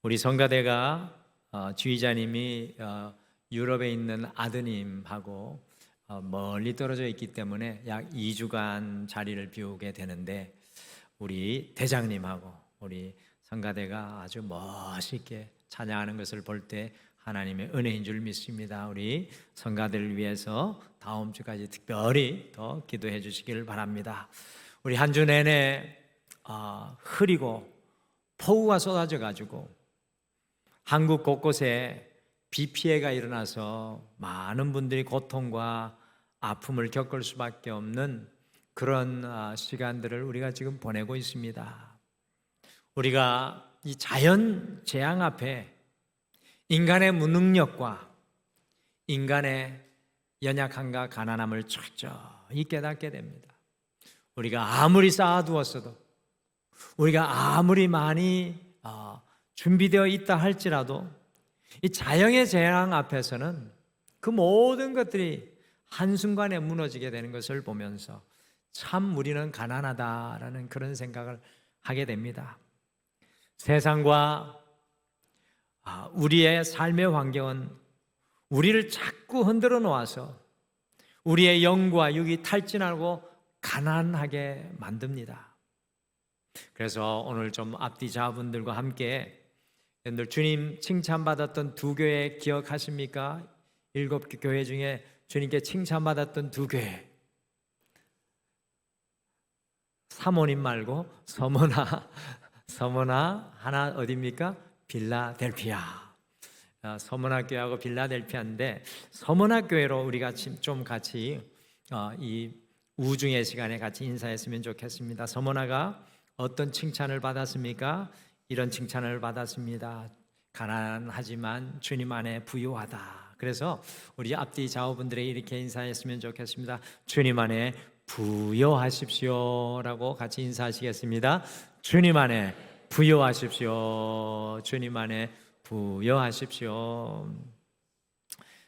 우리 성가대가 지휘자님이 유럽에 있는 아드님하고 멀리 떨어져 있기 때문에 약 2주간 자리를 비우게 되는데, 우리 대장님하고 우리 성가대가 아주 멋있게 찬양하는 것을 볼 때 하나님의 은혜인 줄 믿습니다. 우리 성가대를 위해서 다음 주까지 특별히 더 기도해 주시길 바랍니다. 우리 한 주 내내 흐리고 폭우가 쏟아져 가지고 한국 곳곳에 비 피해가 일어나서 많은 분들이 고통과 아픔을 겪을 수밖에 없는 그런 시간들을 우리가 지금 보내고 있습니다. 우리가 이 자연 재앙 앞에 인간의 무능력과 인간의 연약함과 가난함을 철저히 깨닫게 됩니다. 우리가 아무리 쌓아두었어도, 우리가 아무리 많이 준비되어 있다 할지라도 이 자연의 재앙 앞에서는 그 모든 것들이 한순간에 무너지게 되는 것을 보면서 참 우리는 가난하다라는 그런 생각을 하게 됩니다. 세상과 우리의 삶의 환경은 우리를 자꾸 흔들어 놓아서 우리의 영과 육이 탈진하고 가난하게 만듭니다. 그래서 오늘 좀 앞뒤 자분들과 함께, 여러분들 주님 칭찬받았던 두 교회 기억하십니까? 7개 교회 중에 주님께 칭찬받았던 두 교회, 사모님 말고 서머나 하나 어디입니까? 빌라델피아. 서머나 교회하고 빌라델피아인데, 서머나 교회로 우리가 좀 같이 이 우중의 시간에 같이 인사했으면 좋겠습니다. 서머나가 어떤 칭찬을 받았습니까? 이런 칭찬을 받았습니다. 가난하지만 주님 안에 부유하다. 그래서 우리 앞뒤 좌우분들에게 이렇게 인사했으면 좋겠습니다. 주님 안에 부유하십시오 라고 같이 인사하시겠습니다. 주님 안에 부유하십시오. 주님 안에 부유하십시오.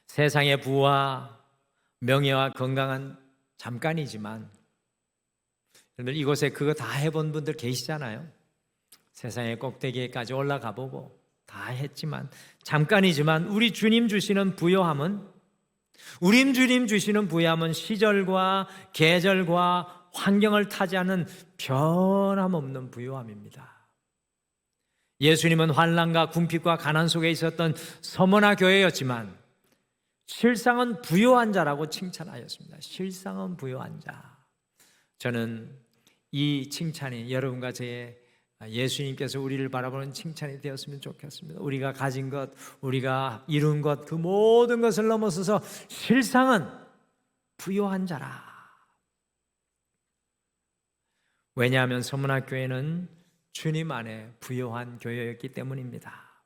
세상의 부와 명예와 건강은 잠깐이지만, 여러분들 이곳에 그거 다 해본 분들 계시잖아요. 세상의 꼭대기에까지 올라가 보고 다 했지만 잠깐이지만, 우리 주님 주시는 부요함은, 우리 주님 주시는 부요함은 시절과 계절과 환경을 타지 않는 변함없는 부요함입니다. 예수님은 환난과 궁핍과 가난 속에 있었던 서머나 교회였지만 실상은 부요한 자라고 칭찬하였습니다. 실상은 부요한 자. 저는 이 칭찬이 여러분과 저의, 예수님께서 우리를 바라보는 칭찬이 되었으면 좋겠습니다. 우리가 가진 것, 우리가 이룬 것, 그 모든 것을 넘어서서 실상은 부요한 자라. 왜냐하면 서문학 교회는 주님 안에 부요한 교회였기 때문입니다.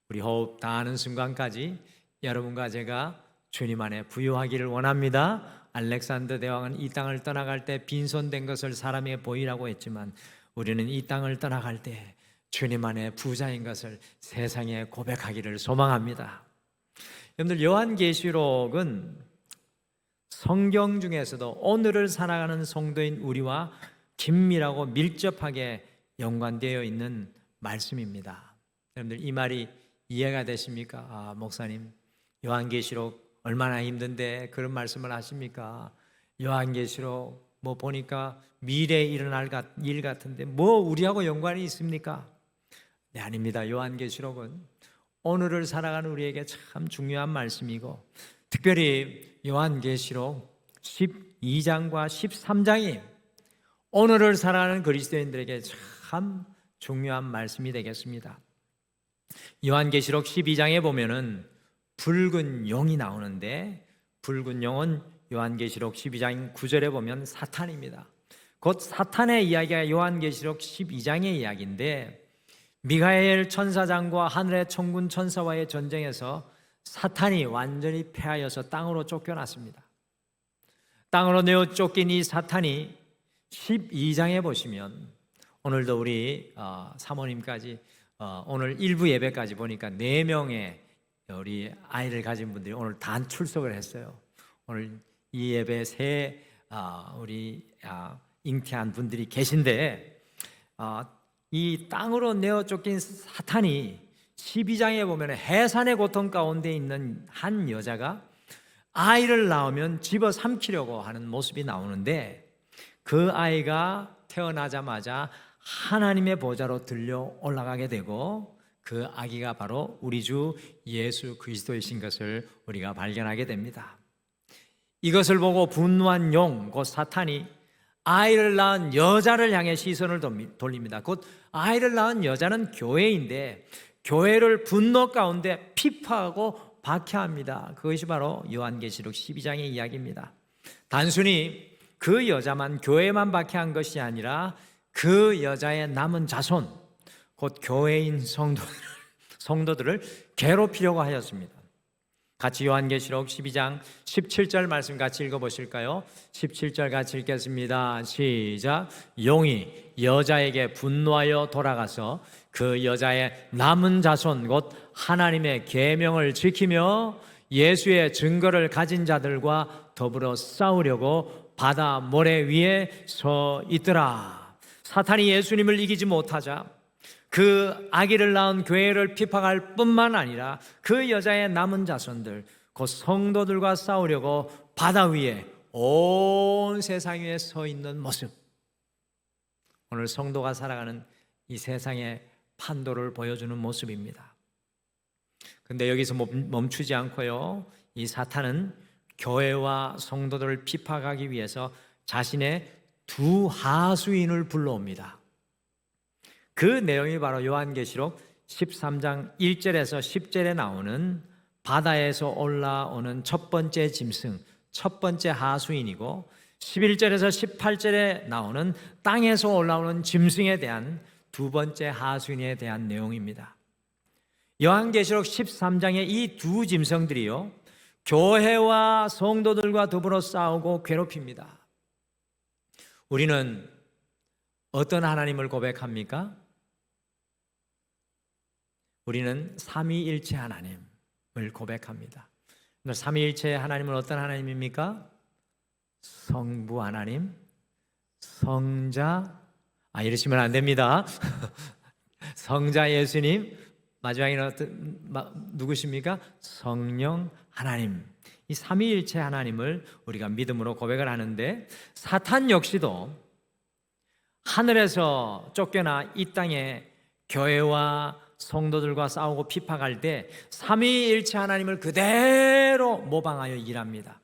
우리 호흡 다하는 순간까지 여러분과 제가 주님 안에 부요하기를 원합니다. 알렉산더 대왕은 이 땅을 떠나갈 때 빈손된 것을 사람에게 보이라고 했지만, 우리는 이 땅을 떠나갈 때 주님 안에 부자인 것을 세상에 고백하기를 소망합니다. 여러분들, 요한계시록은 성경 중에서도 오늘을 살아가는 성도인 우리와 긴밀하고 밀접하게 연관되어 있는 말씀입니다. 여러분들, 이 말이 이해가 되십니까? 목사님, 요한계시록 얼마나 힘든데 그런 말씀을 하십니까? 요한계시록 보니까 미래에 일어날 일 같은데 우리하고 연관이 있습니까? 네, 아닙니다. 요한계시록은 오늘을 살아가는 우리에게 참 중요한 말씀이고, 특별히 요한계시록 12장과 13장이 오늘을 살아가는 그리스도인들에게 참 중요한 말씀이 되겠습니다. 요한계시록 12장에 보면은 붉은 용이 나오는데, 붉은 용은 요한계시록 12장 9절에 보면 사탄입니다. 곧 사탄의 이야기가 요한계시록 12장의 이야기인데, 미가엘 천사장과 하늘의 천군 천사와의 전쟁에서 사탄이 완전히 패하여서 땅으로 쫓겨났습니다. 땅으로 내어 쫓긴 이 사탄이 12장에 보시면, 오늘도 우리 사모님까지 오늘 일부 예배까지 보니까 4명의 우리 아이를 가진 분들이 오늘 단 출석을 했어요. 오늘 이 예배에 우리 잉태한 분들이 계신데, 이 땅으로 내어 쫓긴 사탄이 12장에 보면 해산의 고통 가운데 있는 한 여자가 아이를 낳으면 집어삼키려고 하는 모습이 나오는데, 그 아이가 태어나자마자 하나님의 보좌로 들려 올라가게 되고 그 아기가 바로 우리 주 예수 그리스도이신 것을 우리가 발견하게 됩니다. 이것을 보고 분노한 용, 곧 사탄이 아이를 낳은 여자를 향해 시선을 돌립니다. 곧 아이를 낳은 여자는 교회인데 교회를 분노 가운데 피파하고 박해합니다. 그것이 바로 요한계시록 12장의 이야기입니다. 단순히 그 여자만, 교회만 박해한 것이 아니라 그 여자의 남은 자손, 곧 교회인 성도들을 괴롭히려고 하였습니다. 같이 요한계시록 12장 17절 말씀 같이 읽어보실까요? 17절 같이 읽겠습니다. 시작. 용이 여자에게 분노하여 돌아가서 그 여자의 남은 자손 곧 하나님의 계명을 지키며 예수의 증거를 가진 자들과 더불어 싸우려고 바다 모래 위에 서 있더라. 사탄이 예수님을 이기지 못하자 그 아기를 낳은 교회를 피박할 뿐만 아니라 그 여자의 남은 자손들 곧 성도들과 싸우려고 바다 위에, 온 세상 위에 서 있는 모습, 오늘 성도가 살아가는 이 세상의 판도를 보여주는 모습입니다. 그런데 여기서 멈추지 않고요, 이 사탄은 교회와 성도들을 피박하기 위해서 자신의 두 하수인을 불러옵니다. 그 내용이 바로 요한계시록 13장 1절에서 10절에 나오는 바다에서 올라오는 첫 번째 짐승, 첫 번째 하수인이고 11절에서 18절에 나오는 땅에서 올라오는 짐승에 대한 두 번째 하수인에 대한 내용입니다. 요한계시록 13장의 이 두 짐승들이요, 교회와 성도들과 더불어 싸우고 괴롭힙니다. 우리는 어떤 하나님을 고백합니까? 우리는 삼위일체 하나님을 고백합니다. 삼위일체 하나님은 어떤 하나님입니까? 성부 하나님, 성자, 이러시면 안 됩니다. 성자 예수님, 마지막에는 누구십니까? 성령 하나님. 이 삼위일체 하나님을 우리가 믿음으로 고백을 하는데, 사탄 역시도 하늘에서 쫓겨나 이 땅에 교회와 성도들과 싸우고 피박할 때 삼위일체 하나님을 그대로 모방하여 일합니다.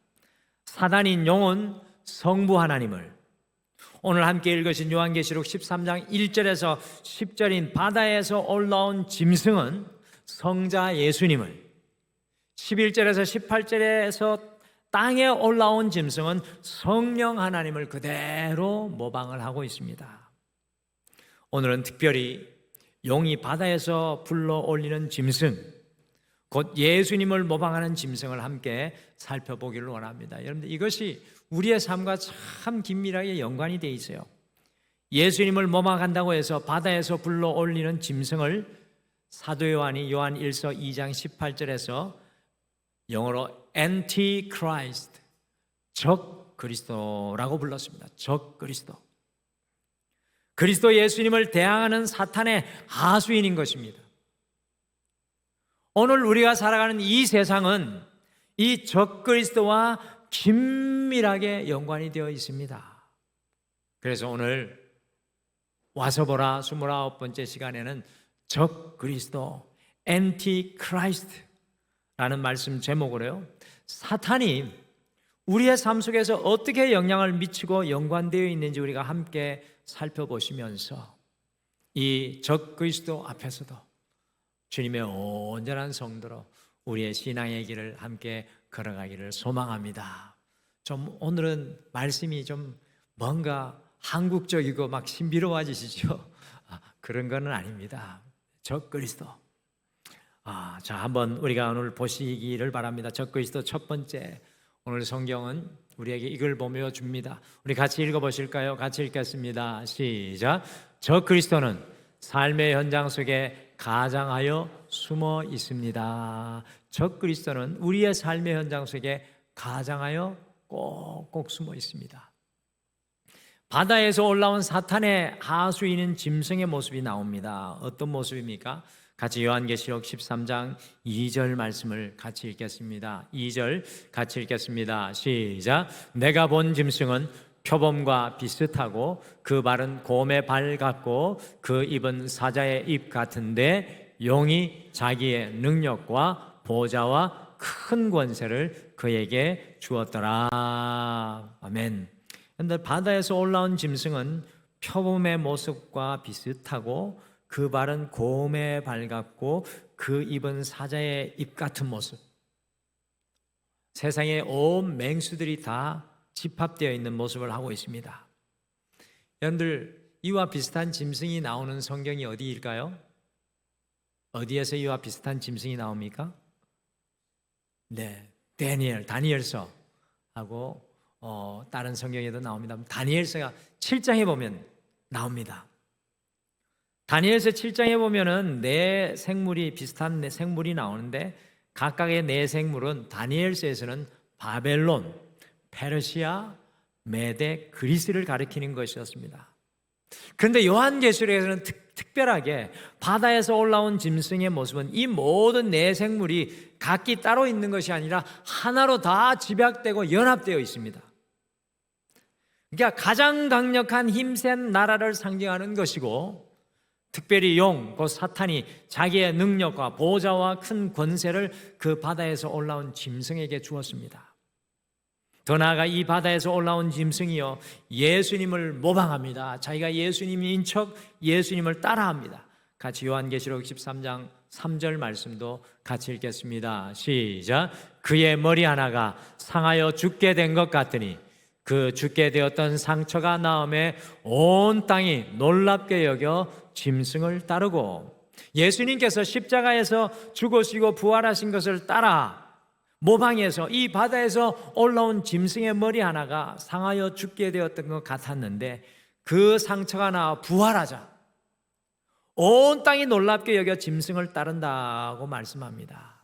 사단인 용은 성부 하나님을, 오늘 함께 읽으신 요한계시록 13장 1절에서 10절인 바다에서 올라온 짐승은 성자 예수님을, 11절에서 18절에서 땅에 올라온 짐승은 성령 하나님을 그대로 모방을 하고 있습니다. 오늘은 특별히 용이 바다에서 불러 올리는 짐승, 곧 예수님을 모방하는 짐승을 함께 살펴보기를 원합니다. 여러분들, 이것이 우리의 삶과 참 긴밀하게 연관이 되어 있어요. 예수님을 모방한다고 해서 바다에서 불러 올리는 짐승을 사도 요한이 요한 1서 2장 18절에서 영어로 Antichrist, 적 그리스도라고 불렀습니다. 적 그리스도. 그리스도 예수님을 대항하는 사탄의 하수인인 것입니다. 오늘 우리가 살아가는 이 세상은 이 적 그리스도와 긴밀하게 연관이 되어 있습니다. 그래서 오늘 와서 보라 29번째 시간에는 적 그리스도, Antichrist라는 말씀 제목으로요, 사탄이 우리의 삶 속에서 어떻게 영향을 미치고 연관되어 있는지 우리가 함께 살펴보시면서 이 적 그리스도 앞에서도 주님의 온전한 성도로 우리의 신앙의 길을 함께 걸어가기를 소망합니다. 좀 오늘은 말씀이 좀 뭔가 한국적이고 막 신비로워지시죠? 그런 건 아닙니다. 적 그리스도. 자, 한번 우리가 오늘 보시기를 바랍니다. 적 그리스도 첫 번째, 오늘 성경은 우리에게 이걸 보며 줍니다. 우리 같이 읽어보실까요? 같이 읽겠습니다. 시작. 적 그리스도는 삶의 현장 속에 가장하여 숨어 있습니다. 적 그리스도는 우리의 삶의 현장 속에 가장하여 꼭꼭 숨어 있습니다. 바다에서 올라온 사탄의 하수인인 짐승의 모습이 나옵니다. 어떤 모습입니까? 같이 요한계시록 13장 2절 말씀을 같이 읽겠습니다. 2절 같이 읽겠습니다. 시작. 내가 본 짐승은 표범과 비슷하고 그 발은 곰의 발 같고 그 입은 사자의 입 같은데 용이 자기의 능력과 보좌와 큰 권세를 그에게 주었더라. 아멘. 그런데 바다에서 올라온 짐승은 표범의 모습과 비슷하고 그 발은 곰의 발 같고 그 입은 사자의 입 같은 모습. 세상의 온 맹수들이 다 집합되어 있는 모습을 하고 있습니다. 여러분들, 이와 비슷한 짐승이 나오는 성경이 어디일까요? 어디에서 이와 비슷한 짐승이 나옵니까? 네, 다니엘서하고 다른 성경에도 나옵니다. 다니엘서가 7장에 보면 나옵니다. 다니엘서 7장에 보면은 네 생물이 비슷한 네 생물이 나오는데 각각의 네 생물은 다니엘서에서는 바벨론, 페르시아, 메데, 그리스를 가리키는 것이었습니다. 그런데 요한계시록에서는 특별하게 바다에서 올라온 짐승의 모습은 이 모든 네 생물이 각기 따로 있는 것이 아니라 하나로 다 집약되고 연합되어 있습니다. 그러니까 가장 강력한 힘센 나라를 상징하는 것이고, 특별히 곧 사탄이 자기의 능력과 보좌와 큰 권세를 그 바다에서 올라온 짐승에게 주었습니다. 더 나아가 이 바다에서 올라온 짐승이요, 예수님을 모방합니다. 자기가 예수님인 척 예수님을 따라합니다. 같이 요한계시록 13장 3절 말씀도 같이 읽겠습니다. 시작. 그의 머리 하나가 상하여 죽게 된 것 같으니 그 죽게 되었던 상처가 나음에 온 땅이 놀랍게 여겨 짐승을 따르고, 예수님께서 십자가에서 죽으시고 부활하신 것을 따라 모방해서 이 바다에서 올라온 짐승의 머리 하나가 상하여 죽게 되었던 것 같았는데, 그 상처가 나와 부활하자 온 땅이 놀랍게 여겨 짐승을 따른다고 말씀합니다.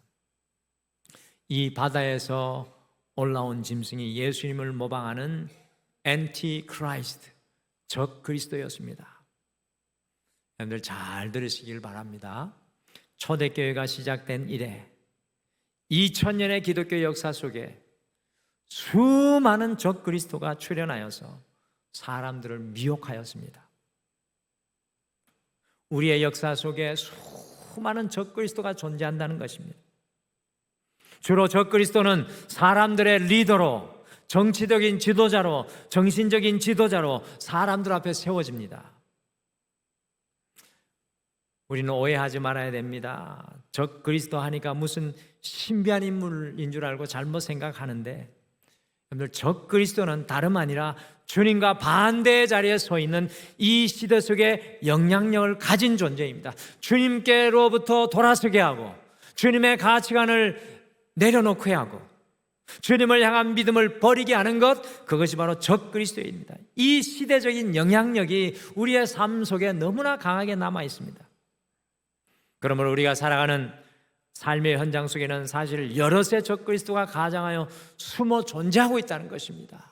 이 바다에서 올라온 짐승이 예수님을 모방하는 엔티 크라이스트, 적 그리스도였습니다. 여러분들 잘 들으시길 바랍니다. 초대교회가 시작된 이래 2000년의 기독교 역사 속에 수많은 적 그리스도가 출현하여서 사람들을 미혹하였습니다. 우리의 역사 속에 수많은 적 그리스도가 존재한다는 것입니다. 주로 적 그리스도는 사람들의 리더로, 정치적인 지도자로, 정신적인 지도자로 사람들 앞에 세워집니다. 우리는 오해하지 말아야 됩니다. 적 그리스도 하니까 무슨 신비한 인물인 줄 알고 잘못 생각하는데, 여러분들, 적 그리스도는 다름 아니라 주님과 반대의 자리에 서 있는 이 시대 속에 영향력을 가진 존재입니다. 주님께로부터 돌아서게 하고 주님의 가치관을 내려놓게 하고 주님을 향한 믿음을 버리게 하는 것, 그것이 바로 적 그리스도입니다. 이 시대적인 영향력이 우리의 삶 속에 너무나 강하게 남아 있습니다. 그러므로 우리가 살아가는 삶의 현장 속에는 사실 여럿의 적 그리스도가 가장하여 숨어 존재하고 있다는 것입니다.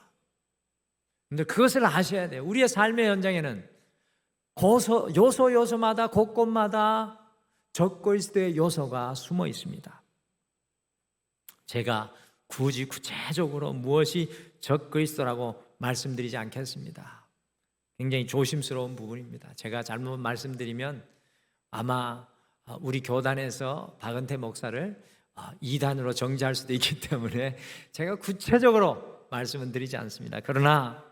그런데 그것을 아셔야 돼요. 우리의 삶의 현장에는 요소마다 곳곳마다 적 그리스도의 요소가 숨어 있습니다. 제가 굳이 구체적으로 무엇이 적 그리스도라고 말씀드리지 않겠습니다. 굉장히 조심스러운 부분입니다. 제가 잘못 말씀드리면 아마 우리 교단에서 박은태 목사를 이단으로 정죄할 수도 있기 때문에 제가 구체적으로 말씀은 드리지 않습니다. 그러나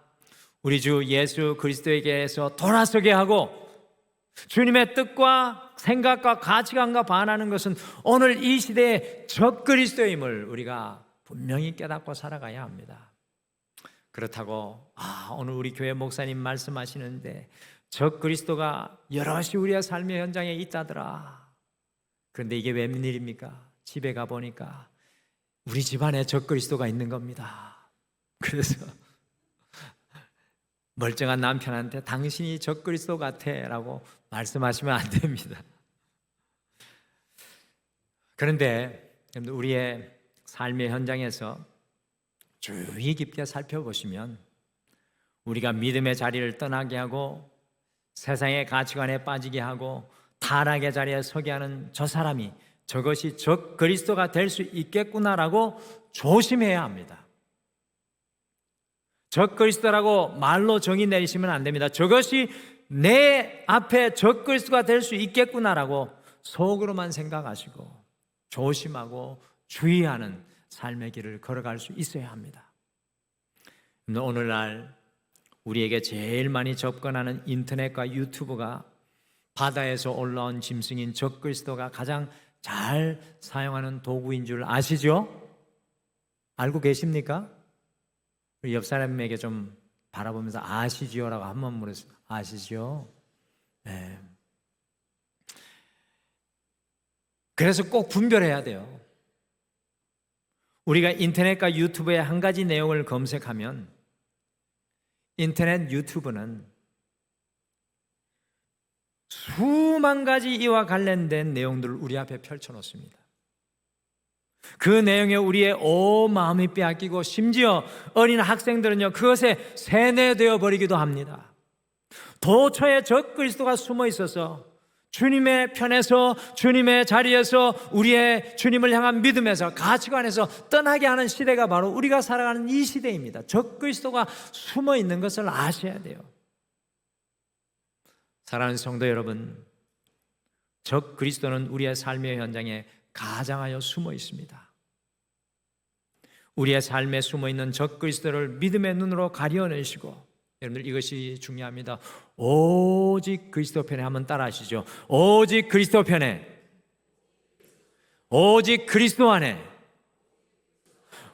우리 주 예수 그리스도에게서 돌아서게 하고 주님의 뜻과 생각과 가치관과 반하는 것은 오늘 이 시대의 적 그리스도임을 우리가 분명히 깨닫고 살아가야 합니다. 그렇다고 오늘 우리 교회 목사님 말씀하시는데 적 그리스도가 여럿이 우리의 삶의 현장에 있다더라. 그런데 이게 웬일입니까? 집에 가보니까 우리 집안에 적 그리스도가 있는 겁니다. 그래서 멀쩡한 남편한테 당신이 적 그리스도 같아 라고 말씀하시면 안 됩니다. 그런데 우리의 삶의 현장에서 주의 깊게 살펴보시면 우리가 믿음의 자리를 떠나게 하고 세상의 가치관에 빠지게 하고 타락의 자리에 서게 하는 저 사람이 저것이 적 그리스도가 될 수 있겠구나라고 조심해야 합니다. 적 그리스도라고 말로 정의 내리시면 안 됩니다. 저것이 내 앞에 적 그리스도가 될 수 있겠구나라고 속으로만 생각하시고 조심하고 주의하는 삶의 길을 걸어갈 수 있어야 합니다. 오늘날 우리에게 제일 많이 접근하는 인터넷과 유튜브가 바다에서 올라온 짐승인 적 그리스도가 가장 잘 사용하는 도구인 줄 아시죠? 알고 계십니까? 옆 사람에게 좀 바라보면서 아시지요라고 한번 물었어요. 아시죠? 네. 그래서 꼭 분별해야 돼요. 우리가 인터넷과 유튜브의 한 가지 내용을 검색하면 인터넷 유튜브는 수만 가지 이와 관련된 내용들을 우리 앞에 펼쳐놓습니다. 그 내용에 우리의 온 마음이 빼앗기고 심지어 어린 학생들은요 그것에 세뇌되어 버리기도 합니다. 도처에 적 그리스도가 숨어 있어서 주님의 편에서 주님의 자리에서 우리의 주님을 향한 믿음에서 가치관에서 떠나게 하는 시대가 바로 우리가 살아가는 이 시대입니다. 적 그리스도가 숨어 있는 것을 아셔야 돼요. 사랑하는 성도 여러분, 적 그리스도는 우리의 삶의 현장에 가장하여 숨어 있습니다. 우리의 삶에 숨어 있는 적 그리스도를 믿음의 눈으로 가려내시고, 여러분들 이것이 중요합니다. 오직 그리스도 편에 한번 따라 하시죠. 오직 그리스도 편에, 오직 그리스도 안에,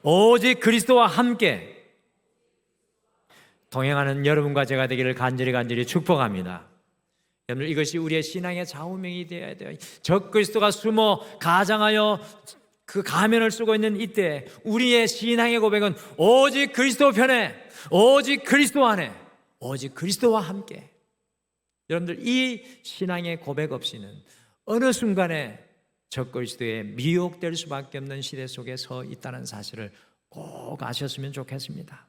오직 그리스도와 함께 동행하는 여러분과 제가 되기를 간절히 축복합니다. 여러분들 이것이 우리의 신앙의 좌우명이 되어야 돼요. 적 그리스도가 숨어 가장하여 그 가면을 쓰고 있는 이때 우리의 신앙의 고백은 오직 그리스도 편에, 오직 그리스도 안에, 오직 그리스도와 함께. 여러분들 이 신앙의 고백 없이는 어느 순간에 적 그리스도에 미혹될 수밖에 없는 시대 속에 서 있다는 사실을 꼭 아셨으면 좋겠습니다.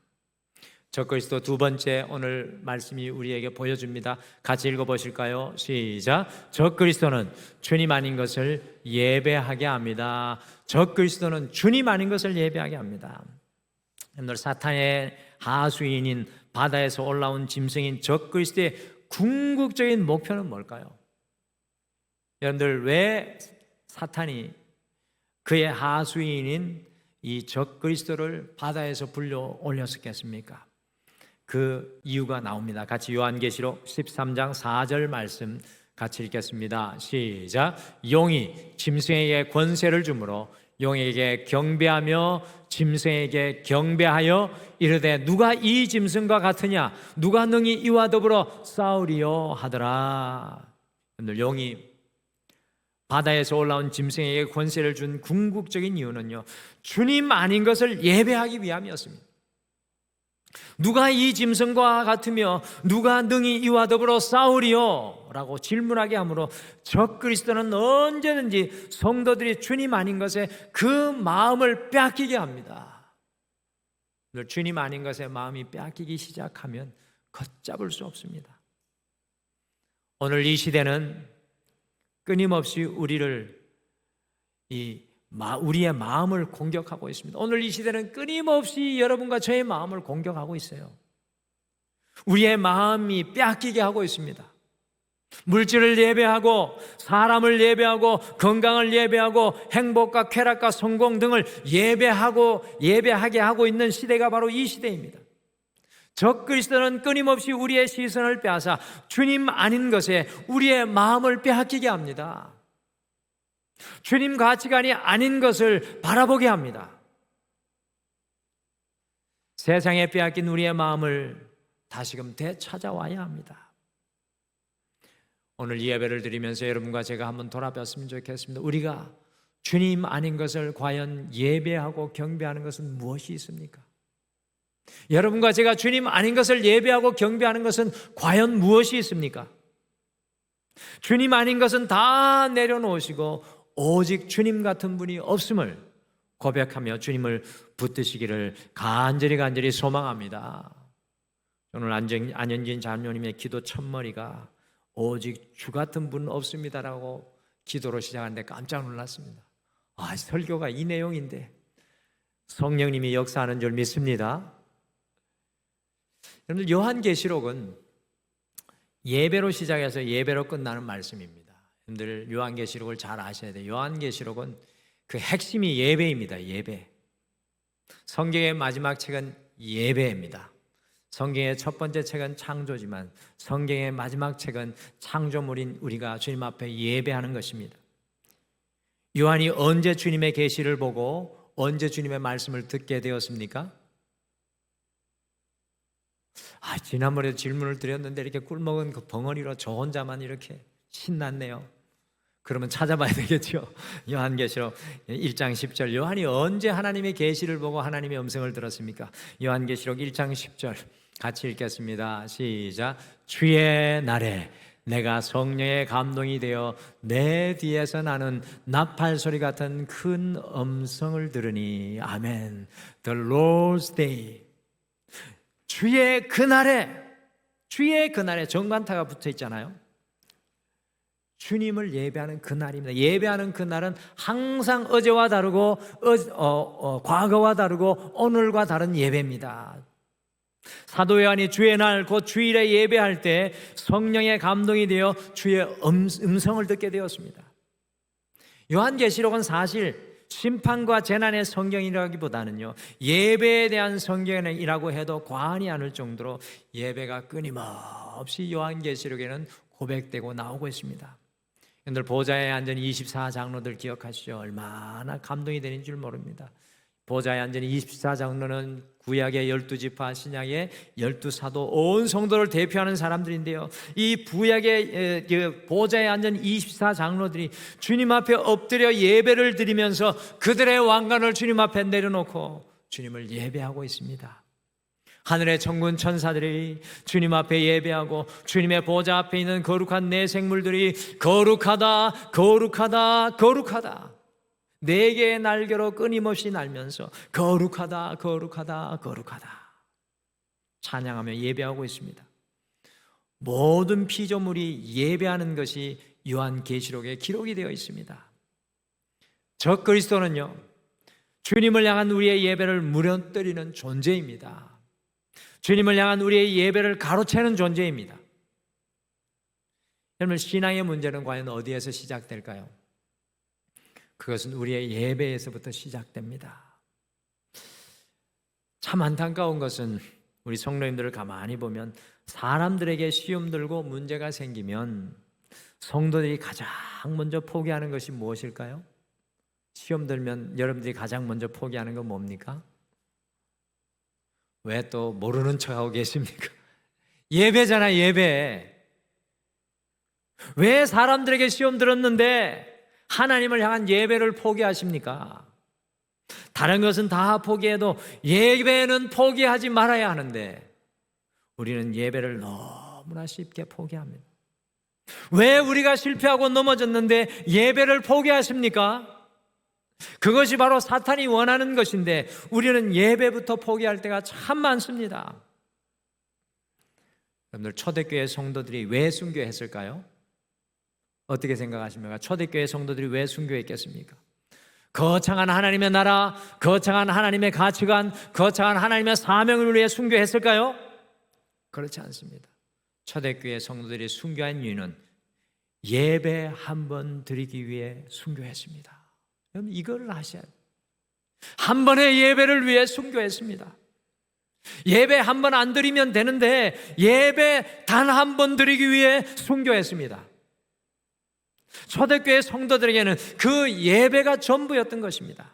적 그리스도 두 번째 오늘 말씀이 우리에게 보여줍니다. 같이 읽어보실까요? 시작. 적 그리스도는 주님 아닌 것을 예배하게 합니다. 적 그리스도는 주님 아닌 것을 예배하게 합니다. 오늘 사탄의 하수인인 바다에서 올라온 짐승인 적 그리스도의 궁극적인 목표는 뭘까요? 여러분들 왜 사탄이 그의 하수인인 이 적 그리스도를 바다에서 불러 올렸었겠습니까? 그 이유가 나옵니다. 같이 요한계시록 13장 4절 말씀 같이 읽겠습니다. 시작. 용이 짐승에게 권세를 주므로 용에게 경배하며 짐승에게 경배하여 이르되 누가 이 짐승과 같으냐, 누가 능히 이와 더불어 싸우리요 하더라. 오늘 용이 바다에서 올라온 짐승에게 권세를 준 궁극적인 이유는요, 주님 아닌 것을 예배하기 위함이었습니다. 누가 이 짐승과 같으며 누가 능히 이와 더불어 싸우리요? 라고 질문하게 하므로 적 그리스도는 언제든지 성도들이 주님 아닌 것에 그 마음을 빼앗기게 합니다. 주님 아닌 것에 마음이 빼앗기기 시작하면 걷잡을 수 없습니다. 오늘 이 시대는 끊임없이 우리의 마음을 공격하고 있습니다. 오늘 이 시대는 끊임없이 여러분과 저의 마음을 공격하고 있어요. 우리의 마음이 빼앗기게 하고 있습니다. 물질을 예배하고 사람을 예배하고 건강을 예배하고 행복과 쾌락과 성공 등을 예배하게 하고 있는 시대가 바로 이 시대입니다. 적 그리스도는 끊임없이 우리의 시선을 빼앗아 주님 아닌 것에 우리의 마음을 빼앗기게 합니다. 주님 가치관이 아닌 것을 바라보게 합니다. 세상에 빼앗긴 우리의 마음을 다시금 되찾아와야 합니다. 오늘 이 예배를 드리면서 여러분과 제가 한번 돌아봤으면 좋겠습니다. 우리가 주님 아닌 것을 과연 예배하고 경배하는 것은 무엇이 있습니까? 여러분과 제가 주님 아닌 것을 예배하고 경배하는 것은 과연 무엇이 있습니까? 주님 아닌 것은 다 내려놓으시고 오직 주님 같은 분이 없음을 고백하며 주님을 붙드시기를 간절히 소망합니다. 오늘 안현진 장로님의 기도 첫머리가 오직 주 같은 분 없습니다라고 기도로 시작하는데 깜짝 놀랐습니다. 설교가 이 내용인데 성령님이 역사하는 줄 믿습니다. 여러분들, 요한계시록은 예배로 시작해서 예배로 끝나는 말씀입니다. 여러분들 요한계시록을 잘 아셔야 돼요. 요한계시록은 그 핵심이 예배입니다. 예배. 성경의 마지막 책은 예배입니다. 성경의 첫 번째 책은 창조지만 성경의 마지막 책은 창조물인 우리가 주님 앞에 예배하는 것입니다. 요한이 언제 주님의 계시를 보고 언제 주님의 말씀을 듣게 되었습니까? 지난번에 질문을 드렸는데 이렇게 꿀먹은 그 벙어리로 저 혼자만 이렇게 신났네요. 그러면 찾아봐야 되겠죠. 요한계시록 1장 10절, 요한이 언제 하나님의 계시를 보고 하나님의 음성을 들었습니까? 요한계시록 1장 10절 같이 읽겠습니다. 시작. 주의 날에 내가 성령의 감동이 되어 내 뒤에서 나는 나팔 소리 같은 큰 음성을 들으니. 아멘. The Lord's Day. 주의 그날에 정관타가 붙어 있잖아요. 주님을 예배하는 그날입니다. 예배하는 그날은 항상 어제와 다르고 과거와 다르고 오늘과 다른 예배입니다. 사도 요한이 주의 날 곧 주일에 예배할 때 성령의 감동이 되어 주의 음성을 듣게 되었습니다. 요한계시록은 사실 심판과 재난의 성경이라기보다는요, 예배에 대한 성경이라고 해도 과언이 아닐 정도로 예배가 끊임없이 요한계시록에는 고백되고 나오고 있습니다. 여러분들, 보좌에 앉은 24장로들 기억하시죠? 얼마나 감동이 되는 줄 모릅니다. 보좌에 앉은 24장로는 구약의 12지파, 신약의 12사도, 온 성도를 대표하는 사람들인데요, 이 구약의 보좌에 앉은 24장로들이 주님 앞에 엎드려 예배를 드리면서 그들의 왕관을 주님 앞에 내려놓고 주님을 예배하고 있습니다. 하늘의 천군 천사들이 주님 앞에 예배하고 주님의 보좌 앞에 있는 거룩한 내 생물들이 거룩하다, 거룩하다, 거룩하다, 네 개의 날개로 끊임없이 날면서 거룩하다, 거룩하다, 거룩하다 찬양하며 예배하고 있습니다. 모든 피조물이 예배하는 것이 요한계시록에 기록이 되어 있습니다. 적그리스도는요, 주님을 향한 우리의 예배를 무너뜨리는 존재입니다. 주님을 향한 우리의 예배를 가로채는 존재입니다. 여러분, 신앙의 문제는 과연 어디에서 시작될까요? 그것은 우리의 예배에서부터 시작됩니다. 참 안타까운 것은 우리 성도님들을 가만히 보면 사람들에게 시험 들고 문제가 생기면 성도들이 가장 먼저 포기하는 것이 무엇일까요? 시험 들면 여러분들이 가장 먼저 포기하는 건 뭡니까? 왜 또 모르는 척하고 계십니까? 예배잖아, 예배. 왜 사람들에게 시험 들었는데 하나님을 향한 예배를 포기하십니까? 다른 것은 다 포기해도 예배는 포기하지 말아야 하는데 우리는 예배를 너무나 쉽게 포기합니다. 왜 우리가 실패하고 넘어졌는데 예배를 포기하십니까? 그것이 바로 사탄이 원하는 것인데 우리는 예배부터 포기할 때가 참 많습니다. 여러분들, 초대교회 성도들이 왜 순교했을까요? 어떻게 생각하십니까? 초대교회 성도들이 왜 순교했겠습니까? 거창한 하나님의 나라, 거창한 하나님의 가치관, 거창한 하나님의 사명을 위해 순교했을까요? 그렇지 않습니다. 초대교회 성도들이 순교한 이유는 예배 한 번 드리기 위해 순교했습니다. 여러분, 이걸 아셔야 돼요. 한 번의 예배를 위해 순교했습니다. 예배 한 번 안 드리면 되는데 예배 단 한 번 드리기 위해 순교했습니다. 초대교회 성도들에게는 그 예배가 전부였던 것입니다.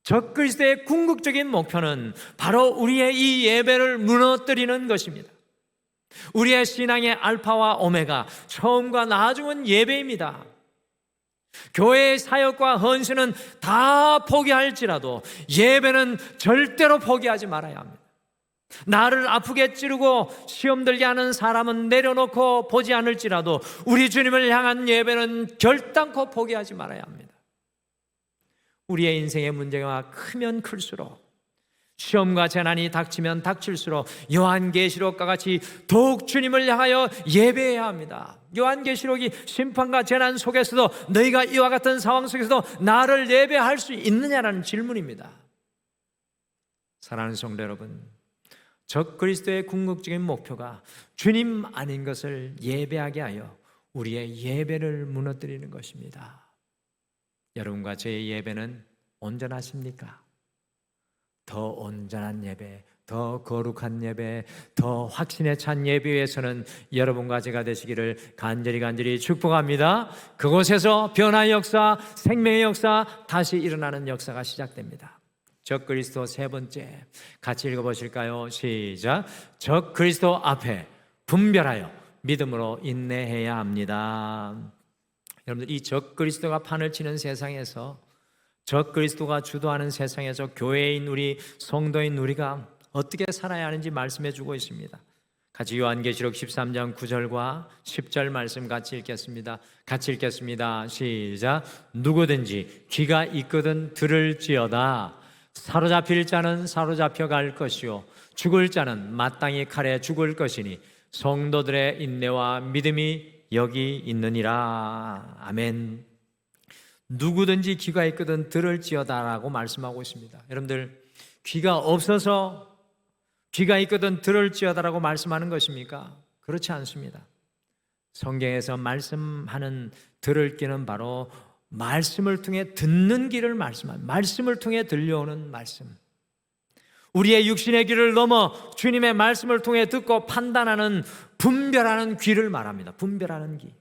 적그리스도의 궁극적인 목표는 바로 우리의 이 예배를 무너뜨리는 것입니다. 우리의 신앙의 알파와 오메가, 처음과 나중은 예배입니다. 교회의 사역과 헌신은 다 포기할지라도 예배는 절대로 포기하지 말아야 합니다. 나를 아프게 찌르고 시험 들게 하는 사람은 내려놓고 보지 않을지라도 우리 주님을 향한 예배는 결단코 포기하지 말아야 합니다. 우리의 인생의 문제가 크면 클수록 시험과 재난이 닥치면 닥칠수록 요한계시록과 같이 더욱 주님을 향하여 예배해야 합니다. 요한계시록이 심판과 재난 속에서도 너희가 이와 같은 상황 속에서도 나를 예배할 수 있느냐라는 질문입니다. 사랑하는 성도 여러분, 적그리스도의 궁극적인 목표가 주님 아닌 것을 예배하게 하여 우리의 예배를 무너뜨리는 것입니다. 여러분과 저의 예배는 온전하십니까? 더 온전한 예배, 더 거룩한 예배, 더 확신에 찬 예배 위해서는 여러분과 제가 되시기를 간절히 축복합니다. 그곳에서 변화의 역사, 생명의 역사, 다시 일어나는 역사가 시작됩니다. 적그리스도 세 번째, 같이 읽어보실까요? 시작. 적그리스도 앞에 분별하여 믿음으로 인내해야 합니다. 여러분들, 이 적그리스도가 판을 치는 세상에서, 적그리스도가 주도하는 세상에서 교회인 우리, 성도인 우리가 어떻게 살아야 하는지 말씀해 주고 있습니다. 같이 요한계시록 13장 9절과 10절 말씀 같이 읽겠습니다. 같이 읽겠습니다. 시작. 누구든지 귀가 있거든 들을지어다. 사로잡힐 자는 사로잡혀 갈 것이요 죽을 자는 마땅히 칼에 죽을 것이니 성도들의 인내와 믿음이 여기 있느니라. 아멘. 누구든지 귀가 있거든 들을지어다라고 말씀하고 있습니다. 여러분들, 귀가 없어서 귀가 있거든 들을지어다라고 말씀하는 것입니까? 그렇지 않습니다. 성경에서 말씀하는 들을 귀는 바로 말씀을 통해 듣는 귀를 말씀합니다. 말씀을 통해 들려오는 말씀. 우리의 육신의 귀를 넘어 주님의 말씀을 통해 듣고 판단하는, 분별하는 귀를 말합니다. 분별하는 귀.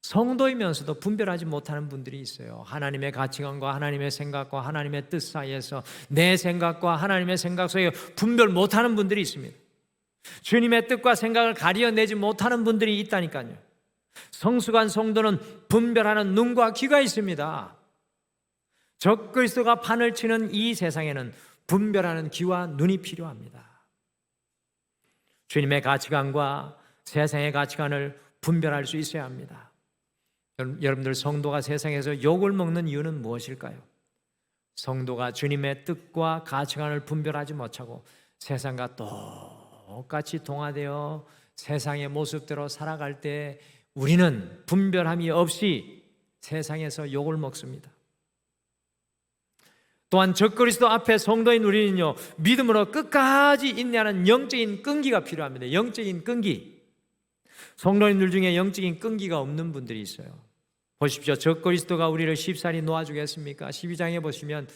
성도이면서도 분별하지 못하는 분들이 있어요. 하나님의 가치관과 하나님의 생각과 하나님의 뜻 사이에서, 내 생각과 하나님의 생각 사이에 분별 못하는 분들이 있습니다. 주님의 뜻과 생각을 가려내지 못하는 분들이 있다니까요. 성숙한 성도는 분별하는 눈과 귀가 있습니다. 적그리스도가 판을 치는 이 세상에는 분별하는 귀와 눈이 필요합니다. 주님의 가치관과 세상의 가치관을 분별할 수 있어야 합니다. 여러분들, 성도가 세상에서 욕을 먹는 이유는 무엇일까요? 성도가 주님의 뜻과 가치관을 분별하지 못하고 세상과 똑같이 동화되어 세상의 모습대로 살아갈 때 우리는 분별함이 없이 세상에서 욕을 먹습니다. 또한 적그리스도 앞에 성도인 우리는요, 믿음으로 끝까지 인내하는 영적인 끈기가 필요합니다. 영적인 끈기. 성도인들 중에 영적인 끈기가 없는 분들이 있어요. 보십시오. 적그리스도가 우리를 쉽사리 놓아주겠습니까? 12장에 보시면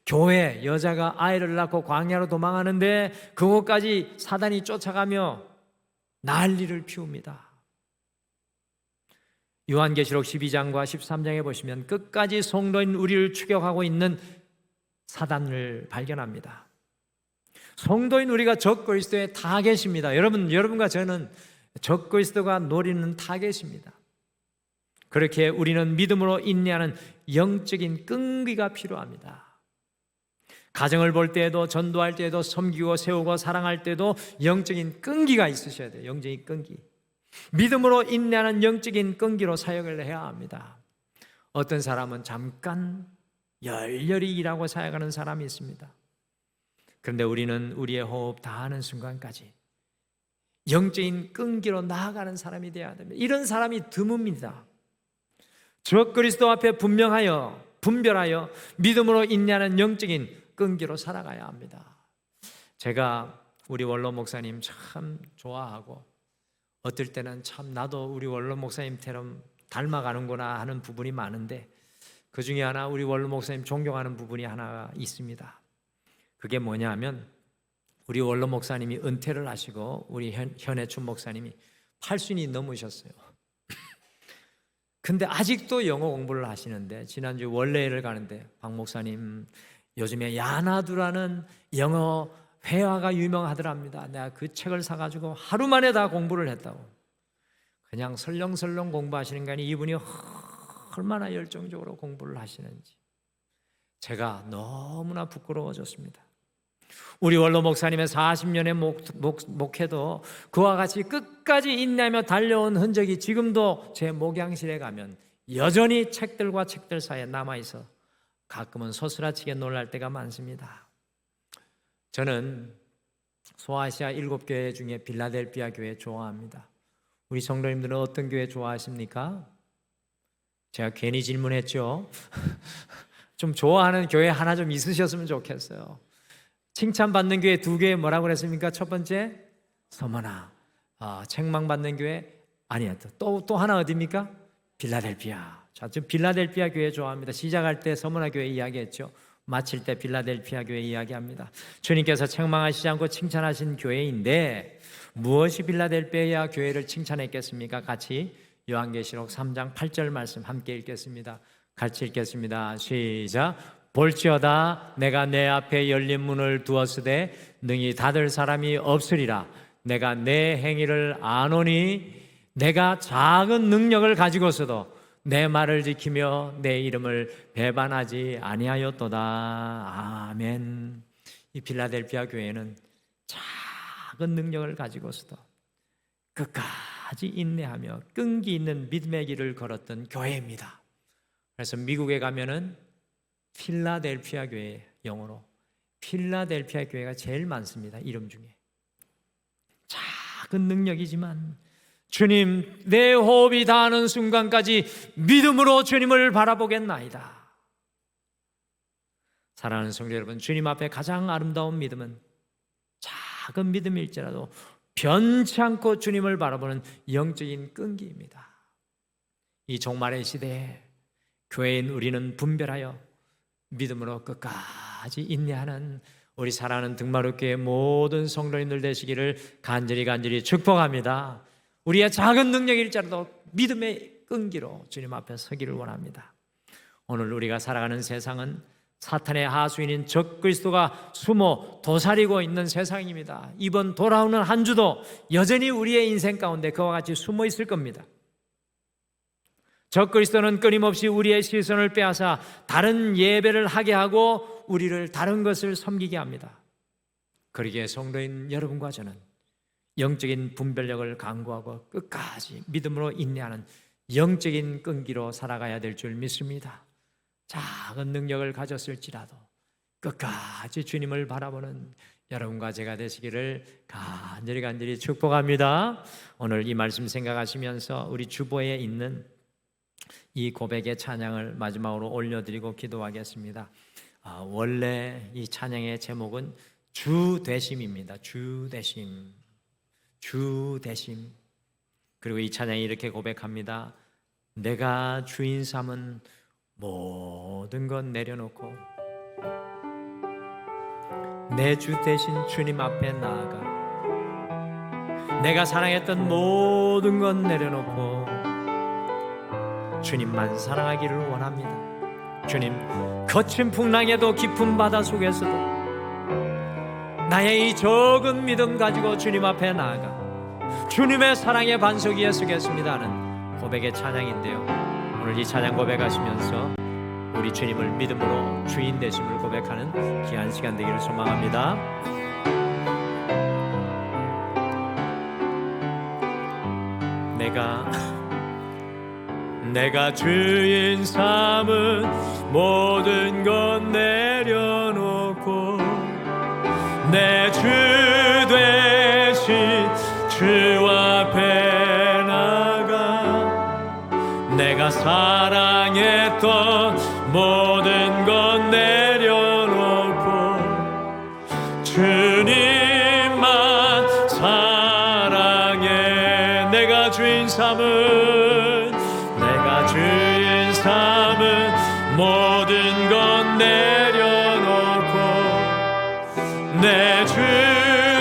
교회 여자가 아이를 낳고 광야로 도망하는데 그곳까지 사단이 쫓아가며 난리를 피웁니다. 요한계시록 12장과 13장에 보시면 끝까지 성도인 우리를 추격하고 있는 사단을 발견합니다. 성도인 우리가 적그리스도의 타겟입니다. 여러분과 저는 적그리스도가 노리는 타겟입니다. 그렇게 우리는 믿음으로 인내하는 영적인 끈기가 필요합니다. 가정을 볼 때에도, 전도할 때에도, 섬기고 세우고 사랑할 때도 영적인 끈기가 있으셔야 돼요. 영적인 끈기. 믿음으로 인내하는 영적인 끈기로 사역을 해야 합니다. 어떤 사람은 잠깐 열렬히 일하고 사역하는 사람이 있습니다. 그런데 우리는 우리의 호흡 다하는 순간까지 영적인 끈기로 나아가는 사람이 되어야 됩니다. 이런 사람이 드뭅니다. 적그리스도 앞에 분별하여 믿음으로 인내하는 영적인 끈기로 살아가야 합니다. 제가 우리 원로 목사님 참 좋아하고 어떨 때는 참 나도 우리 원로 목사님처럼 닮아가는구나 하는 부분이 많은데, 그 중에 하나 우리 원로 목사님 존경하는 부분이 하나 있습니다. 그게 뭐냐면 우리 원로 목사님이 은퇴를 하시고 우리 현해춘 목사님이 80이 넘으셨어요. 근데 아직도 영어 공부를 하시는데, 지난주 원래를 가는데 박 목사님 요즘에 야나두라는 영어 회화가 유명하더랍니다. 내가 그 책을 사가지고 하루 만에 다 공부를 했다고. 그냥 설렁설렁 공부하시는 게 아니라 이분이 얼마나 열정적으로 공부를 하시는지 제가 너무나 부끄러워졌습니다. 우리 원로 목사님의 40년의 목회도 그와 같이 끝까지 인내하며 달려온 흔적이 지금도 제 목양실에 가면 여전히 책들과 책들 사이에 남아있어 가끔은 소스라치게 놀랄 때가 많습니다. 저는 소아시아 7교회 중에 빌라델피아 교회 좋아합니다. 우리 성도님들은 어떤 교회 좋아하십니까? 제가 괜히 질문했죠. 좀 좋아하는 교회 하나 좀 있으셨으면 좋겠어요. 칭찬받는 교회 2교회 뭐라고 그랬습니까? 첫 번째 서머나. 책망받는 교회 아니야. 또 하나 어디입니까? 빌라델피아. 자, 지금 빌라델피아 교회 좋아합니다. 시작할 때 서머나 교회 이야기했죠. 마칠 때 빌라델피아 교회 이야기합니다. 주님께서 책망하시지 않고 칭찬하신 교회인데 무엇이 빌라델피아 교회를 칭찬했겠습니까? 같이 요한계시록 3장 8절 말씀 함께 읽겠습니다. 같이 읽겠습니다. 시작. 볼지어다 내가 내 앞에 열린 문을 두었으되 능히 닫을 사람이 없으리라. 내가 내 행위를 아노니 내가 작은 능력을 가지고서도 내 말을 지키며 내 이름을 배반하지 아니하였도다. 아멘. 이 빌라델피아 교회는 작은 능력을 가지고서도 끝까지 인내하며 끈기 있는 믿음의 길을 걸었던 교회입니다. 그래서 미국에 가면은 필라델피아 교회, 영어로 필라델피아 교회가 제일 많습니다. 이름 중에. 작은 능력이지만 주님, 내 호흡이 닿는 순간까지 믿음으로 주님을 바라보겠나이다. 사랑하는 성도 여러분, 주님 앞에 가장 아름다운 믿음은 작은 믿음일지라도 변치 않고 주님을 바라보는 영적인 끈기입니다. 이 종말의 시대에 교회인 우리는 분별하여 믿음으로 끝까지 인내하는 우리 사랑하는 등마루교회 모든 성도님들 되시기를 간절히 축복합니다. 우리의 작은 능력일지라도 믿음의 끈기로 주님 앞에 서기를 원합니다. 오늘 우리가 살아가는 세상은 사탄의 하수인인 적그리스도가 숨어 도사리고 있는 세상입니다. 이번 돌아오는 한 주도 여전히 우리의 인생 가운데 그와 같이 숨어 있을 겁니다. 적그리스도는 끊임없이 우리의 시선을 빼앗아 다른 예배를 하게 하고 우리를 다른 것을 섬기게 합니다. 그러기에 성도인 여러분과 저는 영적인 분별력을 강구하고 끝까지 믿음으로 인내하는 영적인 끈기로 살아가야 될 줄 믿습니다. 작은 능력을 가졌을지라도 끝까지 주님을 바라보는 여러분과 제가 되시기를 간절히 축복합니다. 오늘 이 말씀 생각하시면서 우리 주보에 있는 이 고백의 찬양을 마지막으로 올려드리고 기도하겠습니다. 원래 이 찬양의 제목은 주되심입니다. 주되심. 그리고 이 찬양이 이렇게 고백합니다. 내가 주인 삼은 모든 것 내려놓고 내 주 대신 주님 앞에 나아가 내가 사랑했던 모든 것 내려놓고 주님만 사랑하기를 원합니다. 주님, 거친 풍랑에도 깊은 바다 속에서도 나의 이 적은 믿음 가지고 주님 앞에 나아가 주님의 사랑의 반석 위에 서겠습니다 하는 고백의 찬양인데요, 오늘 이 찬양 고백하시면서 우리 주님을 믿음으로 주인 되심을 고백하는 귀한 시간 되기를 소망합니다. 내가 주인 삼은 모든 것 내려놓고 내 주 되신 주 앞에 나가 내가 사랑했던 모든 것 내려놓고 주님만 사랑해. 내가 주인 삼은 모든 것 내려놓고 내 주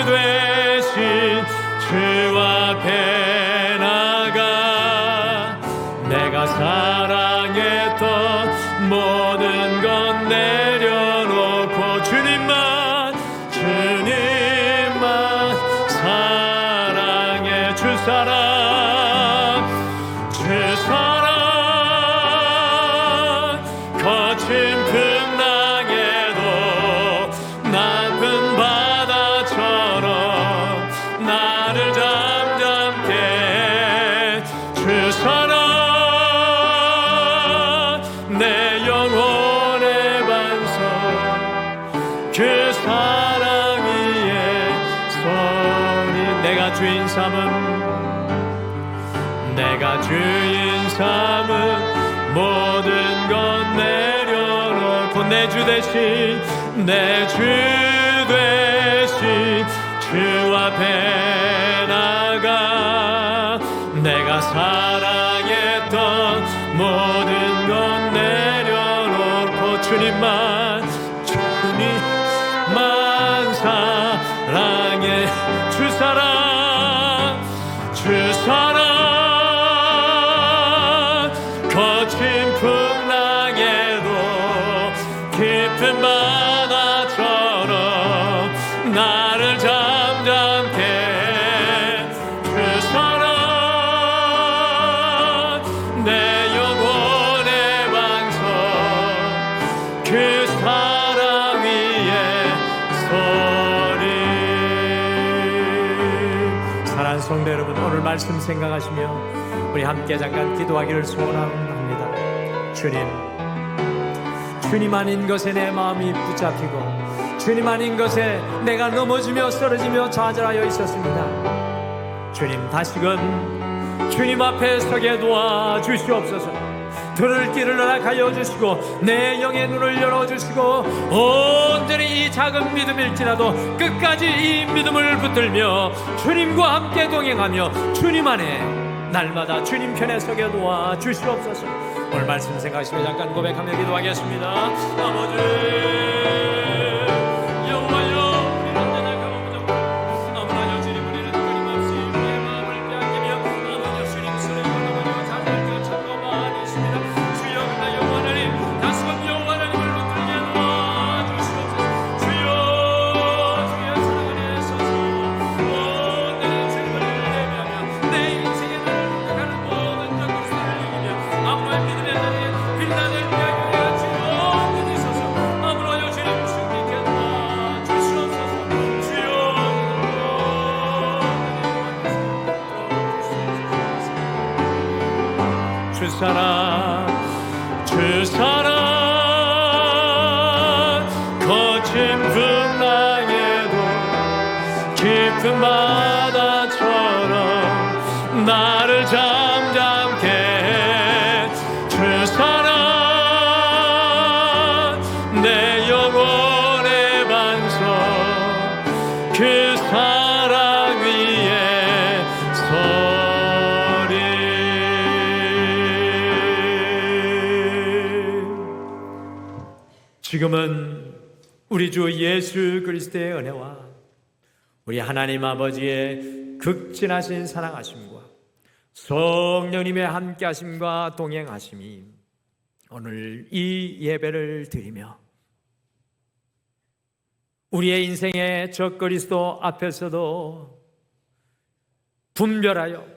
되신 주 앞에 나가 내가 사랑했던 모든 것 내려놓고 주님만 사랑해. 주 사랑 거친 풍랑에도 낮은 바다처럼 나를 잠잠케 주 사랑 내가 주인 삼은 모든 것 내려놓고 내 주 대신 주 앞에 나가 내가 사랑했던 모든 것 내려놓고 주님만 사랑해 주 사랑 거친 풍랑에도 깊은 바다처럼 나를 잠잠케 해. 주 사랑 내 영혼의 방석 그 사랑 위에 서리. 사랑하는 성도 여러분, 오늘 말씀 생각하시며 우리 함께 잠깐 기도하기를 소원합니다. 주님 아닌 것에 내 마음이 붙잡히고 주님 아닌 것에 내가 넘어지며 쓰러지며 좌절하여 있었습니다. 주님, 다시금 주님 앞에 서게 도와주시옵소서. 들을 길을 허락하여 주시고 내 영의 눈을 열어주시고 온전히 이 작은 믿음일지라도 끝까지 이 믿음을 붙들며 주님과 함께 동행하며 주님 안에 날마다 주님 편에 서게 도와주시옵소서. 오늘 말씀 생각하시며 잠깐 고백하며 기도하겠습니다. 아버지 여호와여, 우리는 언제나 강함부터 아무나 주님 우리는 끊임없이 우리의 마음을 빼앗기며 아버지 주님 손에 걸어가며 자살을 찾고 많이 있습니다. 주여, 나 여호와 하나님 다시금 여호와 하나님을 붙들게 도와주시옵소서. 주여 사랑 안에 서서 온전히 주님을 예배하며 내 인생의 나를 가는 모든 적그리스도를 이기며 아무나 믿음의 자리에 빌라델피아 교회가 주여 온전히 서서 아무나 주님 승리케 도와주시옵소서. 주여 주 사랑 거친 풍랑에도 깊은 바다처럼 나를 잠잠케 해. 주 사랑 내 영혼의 반석 그 사랑 위에 서리. 지금은 우리 주 예수 그리스도의 은혜와 우리 하나님 아버지의 극진하신 사랑하심과 성령님의 함께하심과 동행하심이 오늘 이 예배를 드리며 우리의 인생의 적그리스도 앞에서도 분별하여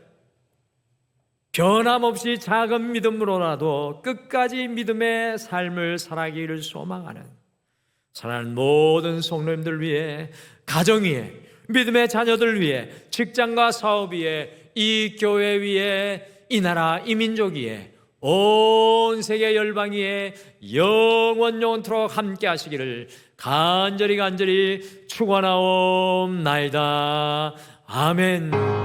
변함없이 작은 믿음으로라도 끝까지 믿음의 삶을 살아가기를 소망하는 사랑하는 모든 성도님들 위해, 가정 위해, 믿음의 자녀들 위해, 직장과 사업 위해, 이 교회 위에, 이 나라, 이 민족 위에, 온 세계 열방 위에 영원토록 함께 하시기를 간절히 축원하옵나이다. 아멘.